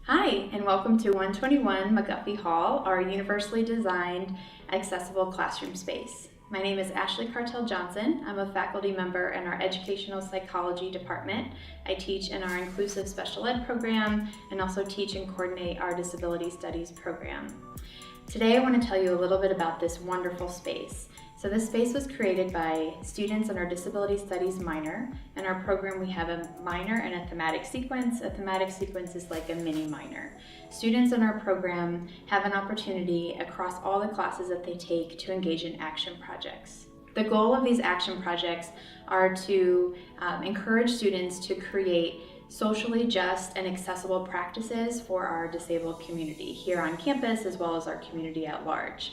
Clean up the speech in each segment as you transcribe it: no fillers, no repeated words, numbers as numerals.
Hi, and welcome to 121 McGuffey Hall, our universally designed accessible classroom space. My name is Ashley Cartel-Johnson. I'm a faculty member in our Educational Psychology department. I teach in our Inclusive Special Ed program and also teach and coordinate our Disability Studies program. Today I want to tell you a little bit about this wonderful space. So this space was created by students in our Disability Studies minor. In our program we have a minor and a thematic sequence. A thematic sequence is like a mini minor. Students in our program have an opportunity across all the classes that they take to engage in action projects. The goal of these action projects are to encourage students to create socially just and accessible practices for our disabled community here on campus as well as our community at large.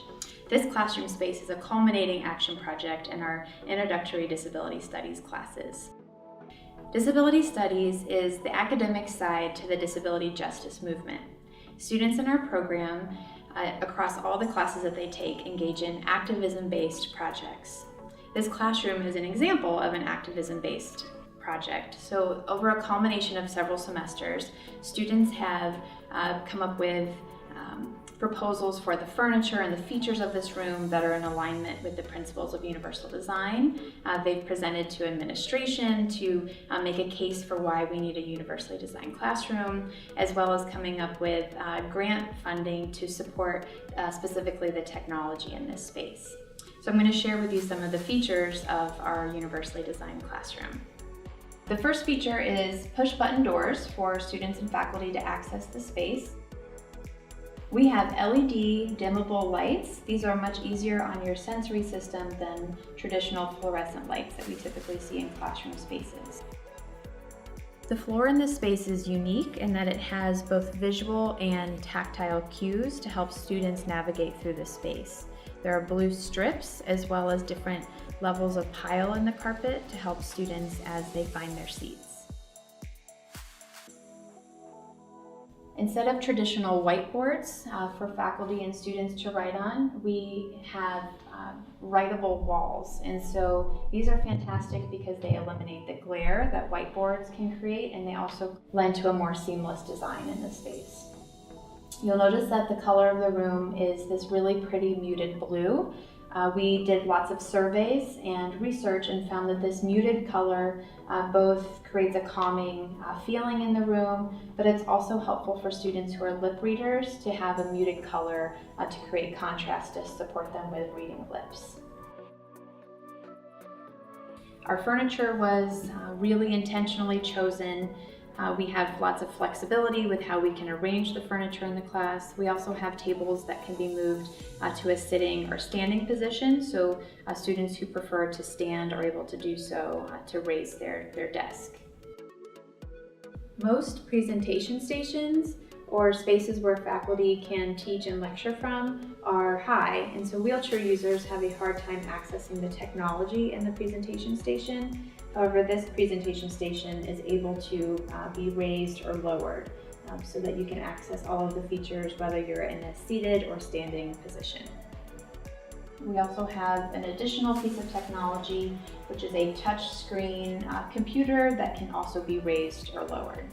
This classroom space is a culminating action project in our introductory disability studies classes. Disability studies is the academic side to the disability justice movement. Students in our program, across all the classes that they take, engage in activism-based projects. This classroom is an example of an activism-based project. So over a culmination of several semesters, students have come up with proposals for the furniture and the features of this room that are in alignment with the principles of universal design. They've presented to administration to make a case for why we need a universally designed classroom, as well as coming up with grant funding to support specifically the technology in this space. So I'm going to share with you some of the features of our universally designed classroom. The first feature is push-button doors for students and faculty to access the space. We have LED dimmable lights. These are much easier on your sensory system than traditional fluorescent lights that we typically see in classroom spaces. The floor in this space is unique in that it has both visual and tactile cues to help students navigate through the space. There are blue strips as well as different levels of pile in the carpet to help students as they find their seats. Instead of traditional whiteboards for faculty and students to write on, we have writable walls. And so these are fantastic because they eliminate the glare that whiteboards can create, and they also lend to a more seamless design in the space. You'll notice that the color of the room is this really pretty muted blue. We did lots of surveys and research and found that this muted color both creates a calming feeling in the room, but it's also helpful for students who are lip readers to have a muted color to create contrast to support them with reading lips. Our furniture was really intentionally chosen. We have lots of flexibility with how we can arrange the furniture in the class. We also have tables that can be moved to a sitting or standing position, so students who prefer to stand are able to do so to raise their desk. Most presentation stations or spaces where faculty can teach and lecture from are high, and so wheelchair users have a hard time accessing the technology in the presentation station. However, this presentation station is able to be raised or lowered so that you can access all of the features whether you're in a seated or standing position. We also have an additional piece of technology, which is a touch screen computer that can also be raised or lowered.